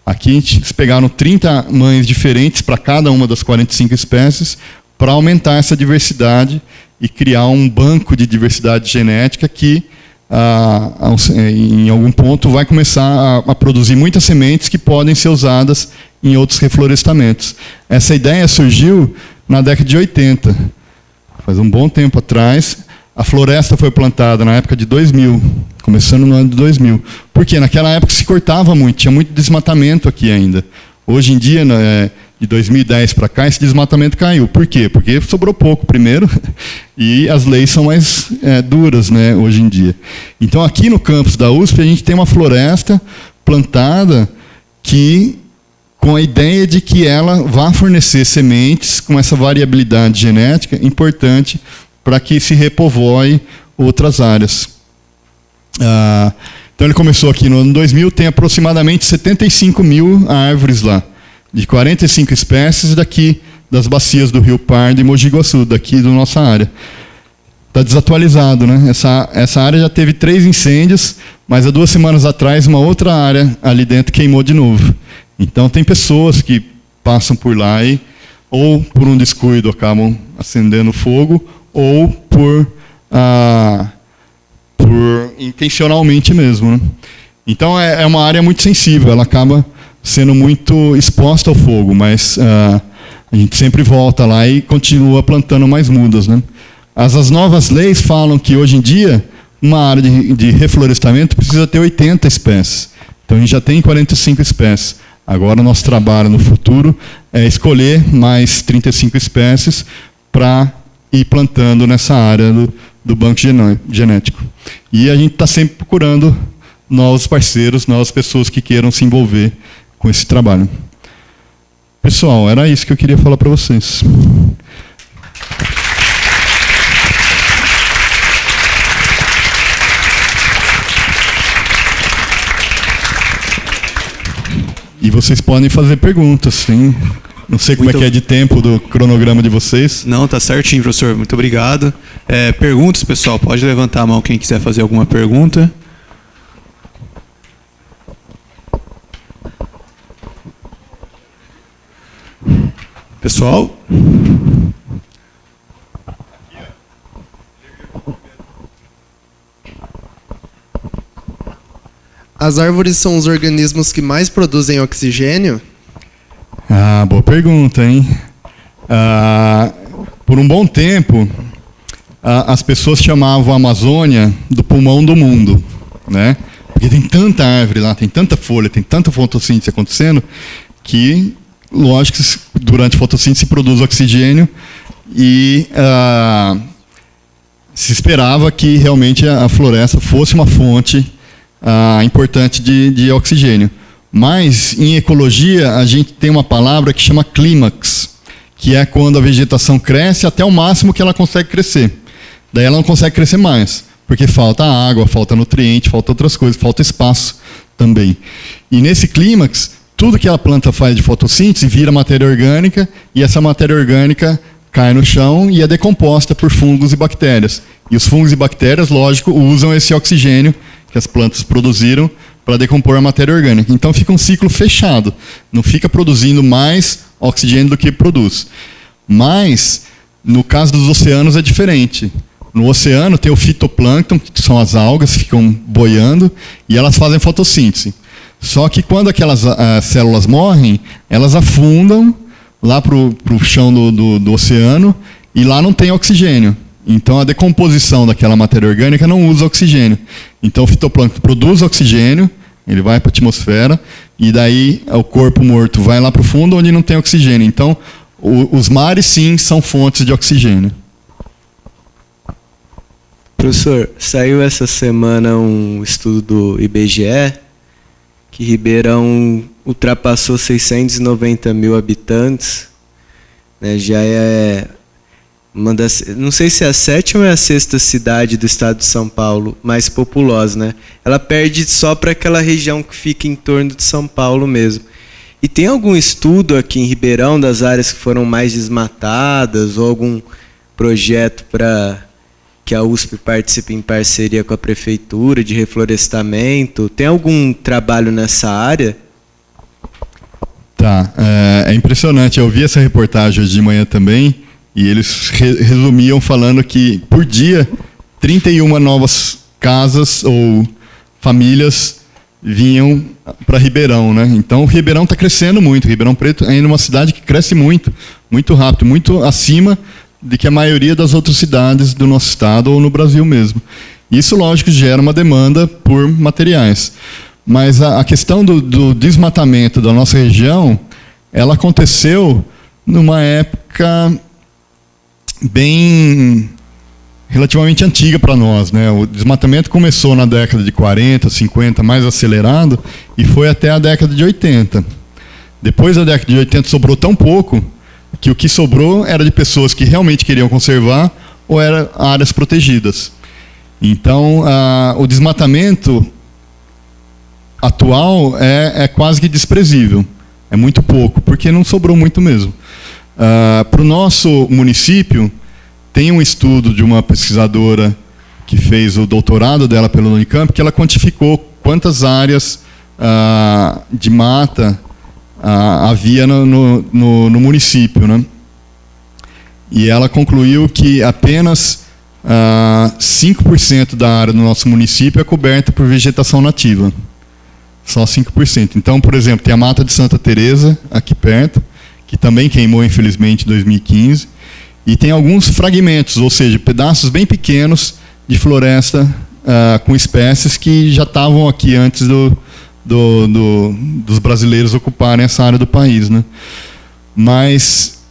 Aqui eles pegaram 30 mães diferentes para cada uma das 45 espécies, para aumentar essa diversidade e criar um banco de diversidade genética que, em algum ponto, vai começar a produzir muitas sementes que podem ser usadas em outros reflorestamentos. Essa ideia surgiu na década de 80, faz um bom tempo atrás. A floresta foi plantada na época de 2000, começando no ano de 2000. Porque naquela época se cortava muito, tinha muito desmatamento aqui ainda. Hoje em dia, de 2010 para cá, esse desmatamento caiu. Por quê? Porque sobrou pouco primeiro e as leis são mais duras, né, hoje em dia. Então, aqui no campus da USP, a gente tem uma floresta plantada com a ideia de que ela vá fornecer sementes com essa variabilidade genética importante para que se repovoe outras áreas. Então, ele começou aqui no ano 2000, tem aproximadamente 75 mil árvores lá, de 45 espécies daqui das bacias do Rio Pardo e Mogi Guaçu, daqui da nossa área. Está desatualizado, né? Essa área já teve 3 incêndios, mas há 2 semanas atrás uma outra área ali dentro queimou de novo. Então tem pessoas que passam por lá e ou por um descuido acabam acendendo fogo, ou por intencionalmente mesmo, né? Então é uma área muito sensível, ela acaba sendo muito exposta ao fogo, mas a gente sempre volta lá e continua plantando mais mudas, né? As novas leis falam que hoje em dia uma área de reflorestamento precisa ter 80 espécies. Então a gente já tem 45 espécies. Agora o nosso trabalho no futuro é escolher mais 35 espécies para ir plantando nessa área do banco genético. E a gente está sempre procurando novos parceiros, novas pessoas que queiram se envolver com esse trabalho. Pessoal, era isso que eu queria falar para vocês. E vocês podem fazer perguntas, sim. Não sei como é que é de tempo do cronograma de vocês. Não, tá certinho, professor. Muito obrigado. Perguntas, pessoal. Pode levantar a mão quem quiser fazer alguma pergunta. Pessoal? As árvores são os organismos que mais produzem oxigênio? Boa pergunta, hein? Por um bom tempo, as pessoas chamavam a Amazônia do pulmão do mundo, né? Porque tem tanta árvore lá, tem tanta folha, tem tanta fotossíntese acontecendo, que, lógico, durante a fotossíntese se produz oxigênio e se esperava que realmente a floresta fosse uma fonte importante de oxigênio. Mas, em ecologia, a gente tem uma palavra que chama clímax, que é quando a vegetação cresce até o máximo que ela consegue crescer. Daí ela não consegue crescer mais, porque falta água, falta nutriente, falta outras coisas, falta espaço também. E nesse clímax, tudo que a planta faz de fotossíntese vira matéria orgânica, e essa matéria orgânica cai no chão e é decomposta por fungos e bactérias. E os fungos e bactérias, lógico, usam esse oxigênio que as plantas produziram para decompor a matéria orgânica. Então fica um ciclo fechado, não fica produzindo mais oxigênio do que produz. Mas, no caso dos oceanos é diferente. No oceano tem o fitoplâncton, que são as algas que ficam boiando, e elas fazem fotossíntese. Só que quando aquelas células morrem, elas afundam lá para o chão do oceano, e lá não tem oxigênio. Então a decomposição daquela matéria orgânica não usa oxigênio. Então o fitoplâncton produz oxigênio, ele vai para a atmosfera, e daí o corpo morto vai lá para o fundo onde não tem oxigênio. Então os mares sim são fontes de oxigênio. Professor, saiu essa semana um estudo do IBGE que Ribeirão ultrapassou 690 mil habitantes, né, já é uma das, não sei se é a 7ª ou é a 6ª cidade do estado de São Paulo mais populosa, né? Ela perde só para aquela região que fica em torno de São Paulo mesmo. E tem algum estudo aqui em Ribeirão das áreas que foram mais desmatadas ou algum projeto para que a USP participe em parceria com a prefeitura de reflorestamento? Tem algum trabalho nessa área? Tá, é impressionante. Eu vi essa reportagem hoje de manhã também. E eles resumiam falando que, por dia, 31 novas casas ou famílias vinham para Ribeirão, né? Então, o Ribeirão está crescendo muito. Ribeirão Preto é ainda uma cidade que cresce muito, muito rápido, muito acima de que a maioria das outras cidades do nosso estado ou no Brasil mesmo. Isso, lógico, gera uma demanda por materiais. Mas a questão do desmatamento da nossa região, ela aconteceu numa época bem relativamente antiga para nós, né? O desmatamento começou na década de 40, 50, mais acelerado, e foi até a década de 80. Depois da década de 80 sobrou tão pouco que o que sobrou era de pessoas que realmente queriam conservar ou eram áreas protegidas. Então, o desmatamento atual é quase que desprezível. É muito pouco, porque não sobrou muito mesmo. Para o nosso município, tem um estudo de uma pesquisadora que fez o doutorado dela pelo Unicamp, que ela quantificou quantas áreas de mata havia no município, né? E ela concluiu que apenas 5% da área do nosso município é coberta por vegetação nativa. Só 5%. Então, por exemplo, tem a Mata de Santa Teresa, aqui perto, que também queimou, infelizmente, em 2015. E tem alguns fragmentos, ou seja, pedaços bem pequenos de floresta com espécies que já estavam aqui antes dos brasileiros ocuparem essa área do país, né? Mas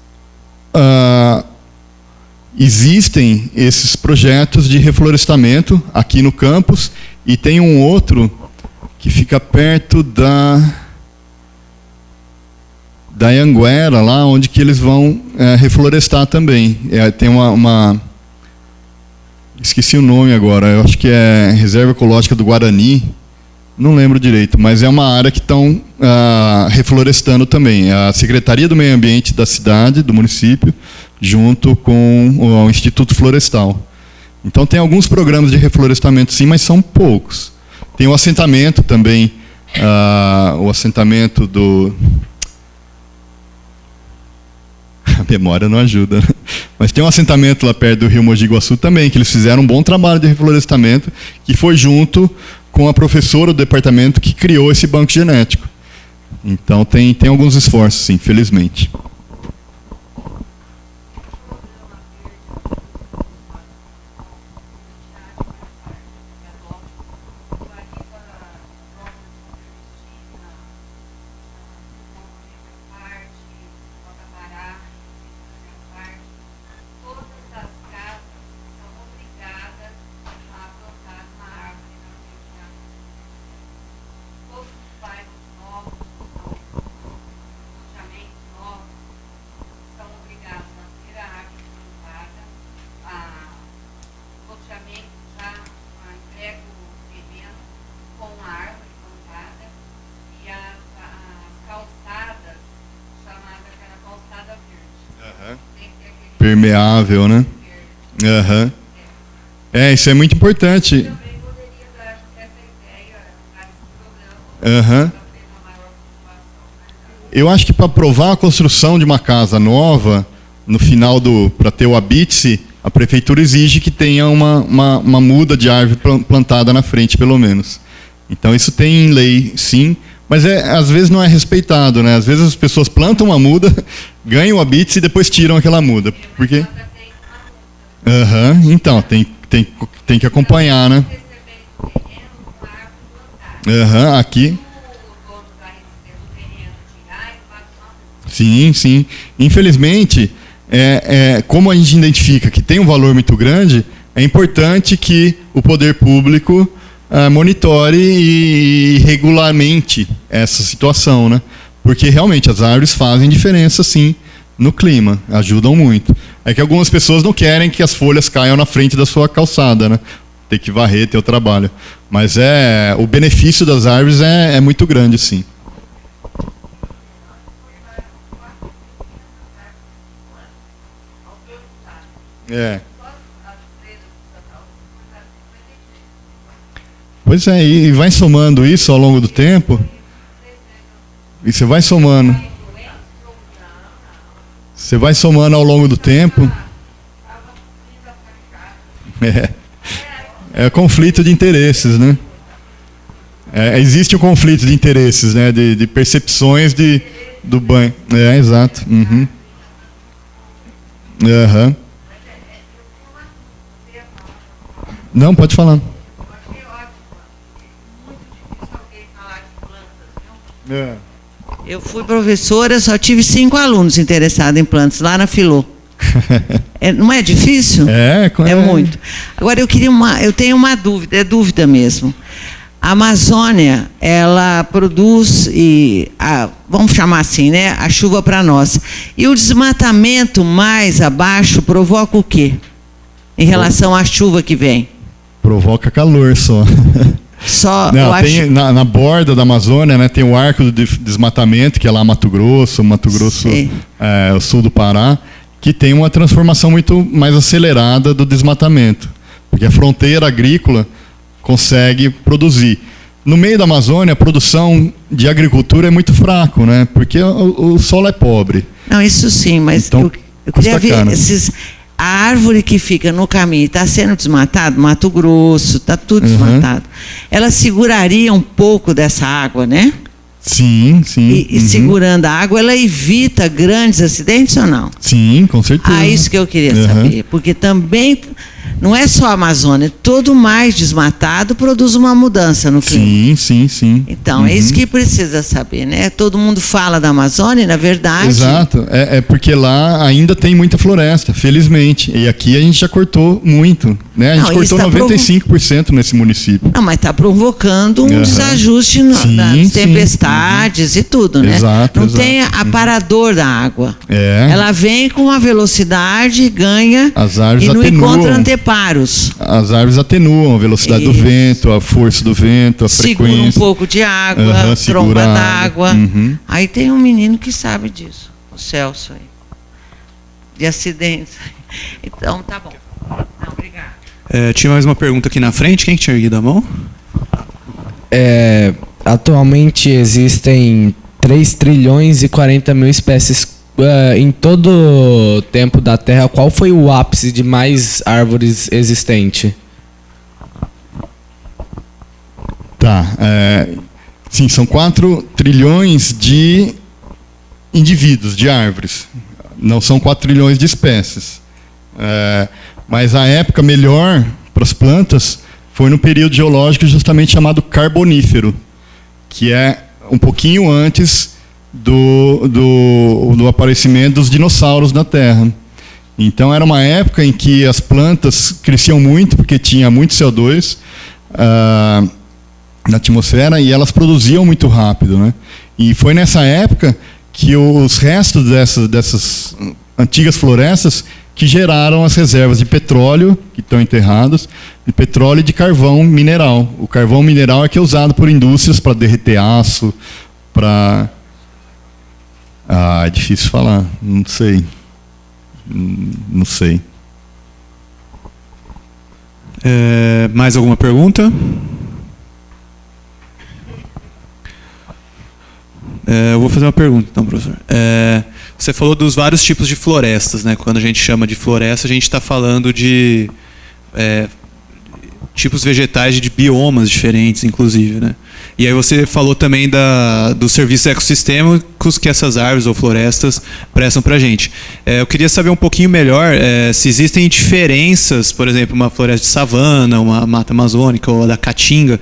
existem esses projetos de reflorestamento aqui no campus, e tem um outro que fica perto da Anguera, lá onde que eles vão reflorestar também. Tem uma esqueci o nome agora, eu acho que é Reserva Ecológica do Guarani, não lembro direito, mas é uma área que estão reflorestando também. A Secretaria do Meio Ambiente da cidade, do município, junto com o Instituto Florestal. Então tem alguns programas de reflorestamento sim, mas são poucos. Tem o assentamento também, o assentamento do... A memória não ajuda, né? Mas tem um assentamento lá perto do Rio Mogi Guaçu também, que eles fizeram um bom trabalho de reflorestamento, que foi junto com a professora do departamento que criou esse banco genético. Então tem alguns esforços, sim, felizmente. Permeável, né? Uhum. Isso é muito importante. Uhum. Eu acho que para aprovar a construção de uma casa nova, no final para ter o habite-se, a prefeitura exige que tenha uma muda de árvore plantada na frente, pelo menos. Então isso tem em lei, sim, mas às vezes não é respeitado, né? Às vezes as pessoas plantam uma muda, ganham o habite-se e depois tiram aquela muda. Por quê? Então, tem que acompanhar, né? Aqui. Sim, sim. Infelizmente, como a gente identifica que tem um valor muito grande, é importante que o poder público monitore e regulamente essa situação, né? Porque realmente as árvores fazem diferença, sim, no clima, ajudam muito. É que algumas pessoas não querem que as folhas caiam na frente da sua calçada, né? Tem que varrer, ter o trabalho. Mas o benefício das árvores é muito grande, sim. Pois e vai somando isso ao longo do tempo. E você vai somando. Você vai somando ao longo do tempo. É conflito de interesses, né? Existe um conflito de interesses, né? De percepções do banho. Exato. Uhum. Não, pode falar. Eu fui professora, só tive 5 alunos interessados em plantas, lá na Filô. Não é difícil? É muito. Agora, eu tenho uma dúvida, é dúvida mesmo. A Amazônia, ela produz, vamos chamar assim, né, a chuva para nós. E o desmatamento mais abaixo provoca o quê? Em relação à chuva que vem? Provoca calor só. Na borda da Amazônia, né, tem o arco do desmatamento, que é lá Mato Grosso, o sul do Pará, que tem uma transformação muito mais acelerada do desmatamento, porque a fronteira agrícola consegue produzir. No meio da Amazônia, a produção de agricultura é muito fraco, né, porque o solo é pobre. Não, isso sim, mas então, eu queria ver a árvore que fica no caminho está sendo desmatado, Mato Grosso, está tudo desmatado, ela seguraria um pouco dessa água, né? Sim, sim. E segurando a água, ela evita grandes acidentes ou não? Sim, com certeza. Isso que eu queria saber. Porque também não é só a Amazônia, todo mais desmatado produz uma mudança no clima. Sim. Então, é isso que precisa saber, né? Todo mundo fala da Amazônia, e, na verdade... Exato. É porque lá ainda tem muita floresta, felizmente. E aqui a gente já cortou muito, né? A gente cortou 95% nesse município. Não, mas está provocando um desajuste nas tempestades e tudo, né? Exato. Não tem aparador da água. Ela vem com uma velocidade, ganha as árvores e não atenuam. encontra anteparos. As árvores atenuam a velocidade do vento, a força do vento, a frequência. Segura um pouco de água, tromba d'água. Aí tem um menino que sabe disso, o Celso aí. De acidentes. Então, tá bom. Não, obrigado. Tinha mais uma pergunta aqui na frente. Quem tinha erguido a mão? Atualmente existem 3 trilhões e 40 mil espécies em todo o tempo da Terra. Qual foi o ápice de mais árvores existente? Sim, são 4 trilhões de indivíduos, de árvores. Não são 4 trilhões de espécies. Mas a época melhor para as plantas foi no período geológico justamente chamado Carbonífero, que é um pouquinho antes do aparecimento dos dinossauros na Terra. Então era uma época em que as plantas cresciam muito, porque tinha muito CO2 na atmosfera, e elas produziam muito rápido, né? E foi nessa época que os restos dessas antigas florestas que geraram as reservas de petróleo, que estão enterradas, de petróleo e de carvão mineral. O carvão mineral é que é usado por indústrias para derreter aço, para... é difícil falar, não sei. Mais alguma pergunta? Eu vou fazer uma pergunta, então, professor. Você falou dos vários tipos de florestas, né? Quando a gente chama de floresta, a gente está falando de tipos vegetais de biomas diferentes, inclusive, né? E aí você falou também dos serviços ecossistêmicos que essas árvores ou florestas prestam para a gente. Eu queria saber um pouquinho melhor se existem diferenças, por exemplo, uma floresta de savana, uma mata amazônica ou a da caatinga,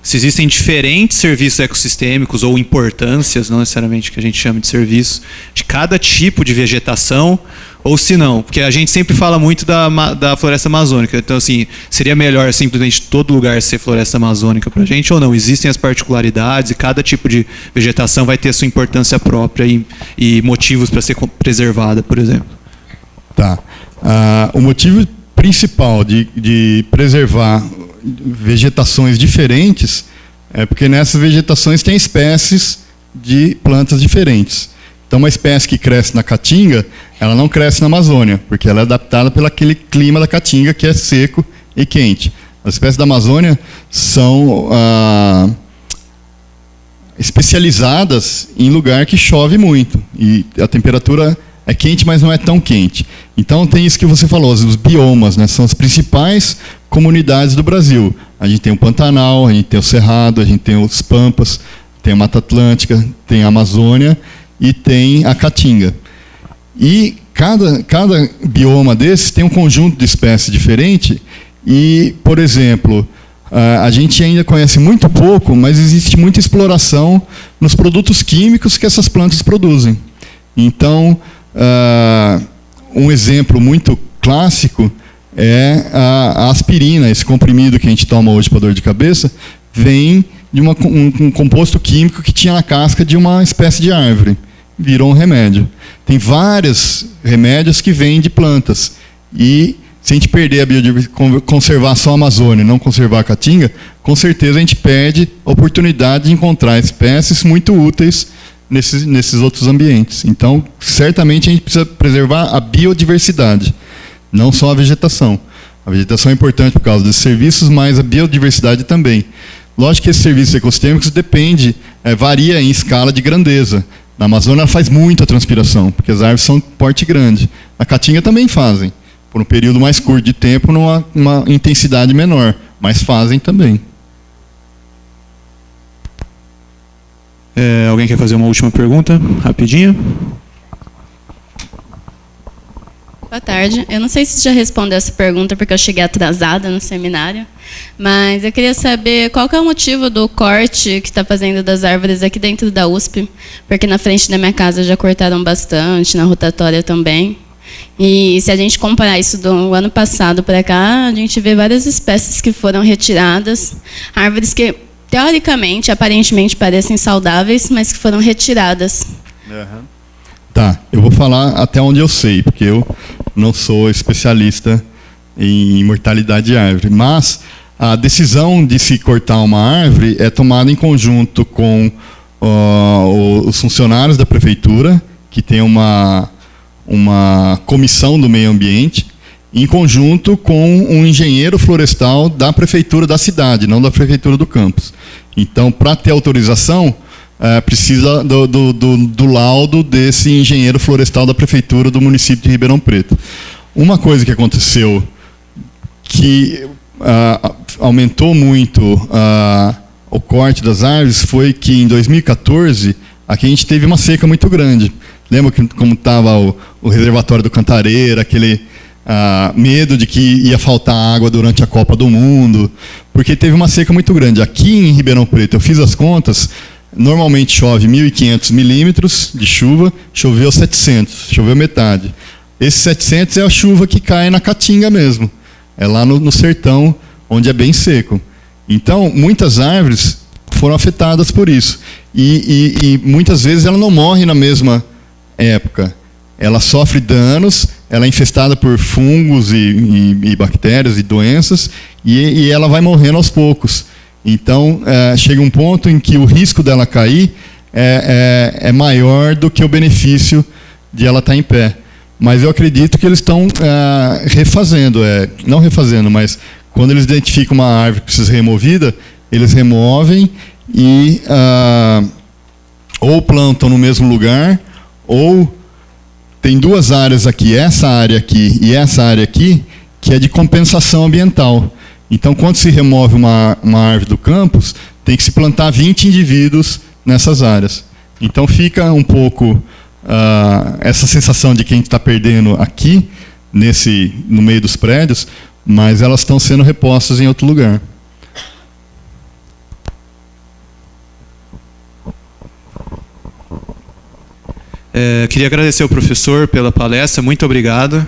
se existem diferentes serviços ecossistêmicos ou importâncias, não necessariamente que a gente chama de serviços, de cada tipo de vegetação, ou se não, porque a gente sempre fala muito da floresta amazônica, então assim, seria melhor simplesmente todo lugar ser floresta amazônica para a gente, ou não? Existem as particularidades e cada tipo de vegetação vai ter a sua importância própria e motivos para ser preservada, por exemplo. O motivo principal de preservar vegetações diferentes é porque nessas vegetações tem espécies de plantas diferentes. Então, uma espécie que cresce na Caatinga, ela não cresce na Amazônia, porque ela é adaptada pelo aquele clima da Caatinga, que é seco e quente. As espécies da Amazônia são especializadas em lugar que chove muito, e a temperatura é quente, mas não é tão quente. Então, tem isso que você falou, os biomas, né, são as principais comunidades do Brasil. A gente tem o Pantanal, a gente tem o Cerrado, a gente tem os Pampas, tem a Mata Atlântica, tem a Amazônia e tem a Caatinga. E cada bioma desses tem um conjunto de espécies diferente e, por exemplo, a gente ainda conhece muito pouco, mas existe muita exploração nos produtos químicos que essas plantas produzem. Então, um exemplo muito clássico é a aspirina, esse comprimido que a gente toma hoje para dor de cabeça, vem de um composto químico que tinha na casca de uma espécie de árvore. Virou um remédio. Tem vários remédios que vêm de plantas. E se a gente perder a biodiversidade, conservar só a Amazônia e não conservar a Caatinga, com certeza a gente perde a oportunidade de encontrar espécies muito úteis nesses outros ambientes. Então, certamente a gente precisa preservar a biodiversidade, não só a vegetação. A vegetação é importante por causa desses serviços, mas a biodiversidade também. Lógico que esses serviços ecossistêmicos varia em escala de grandeza. Na Amazônia ela faz muita transpiração, porque as árvores são de porte grande. Na Caatinga também fazem, por um período mais curto de tempo, numa intensidade menor, mas fazem também. Alguém quer fazer uma última pergunta? Rapidinho. Boa tarde. Eu não sei se você já respondeu essa pergunta, porque eu cheguei atrasada no seminário, mas eu queria saber qual que é o motivo do corte que está fazendo das árvores aqui dentro da USP, porque na frente da minha casa já cortaram bastante, na rotatória também. E se a gente comparar isso do ano passado para cá, a gente vê várias espécies que foram retiradas, árvores que, teoricamente, aparentemente parecem saudáveis, mas que foram retiradas. Uhum. Tá, eu vou falar até onde eu sei, porque eu não sou especialista em mortalidade de árvore, mas a decisão de se cortar uma árvore é tomada em conjunto com os funcionários da prefeitura, que tem uma comissão do meio ambiente, em conjunto com um engenheiro florestal da prefeitura da cidade, não da prefeitura do campus. Então, para ter autorização, precisa do laudo desse engenheiro florestal da prefeitura do município de Ribeirão Preto. Uma coisa que aconteceu que aumentou muito o corte das árvores foi que em 2014 aqui a gente teve uma seca muito grande. Lembra como estava o reservatório do Cantareira, aquele medo de que ia faltar água durante a Copa do Mundo, porque teve uma seca muito grande. Aqui em Ribeirão Preto, eu fiz as contas, normalmente chove 1.500 milímetros de chuva, choveu 700, choveu metade. Esse 700 é a chuva que cai na Caatinga mesmo, é lá no sertão, onde é bem seco. Então, muitas árvores foram afetadas por isso. E muitas vezes ela não morre na mesma época. Ela sofre danos, ela é infestada por fungos e bactérias e doenças, e ela vai morrendo aos poucos. Então, chega um ponto em que o risco dela cair é maior do que o benefício de ela estar em pé. Mas eu acredito que eles estão refazendo, não refazendo, mas quando eles identificam uma árvore que precisa ser removida, eles removem e ou plantam no mesmo lugar, ou tem duas áreas aqui, essa área aqui e essa área aqui, que é de compensação ambiental. Então, quando se remove uma árvore do campus, tem que se plantar 20 indivíduos nessas áreas. Então, fica um pouco essa sensação de que a gente está perdendo aqui, no meio dos prédios, mas elas estão sendo repostas em outro lugar. Queria agradecer ao professor pela palestra, muito obrigado.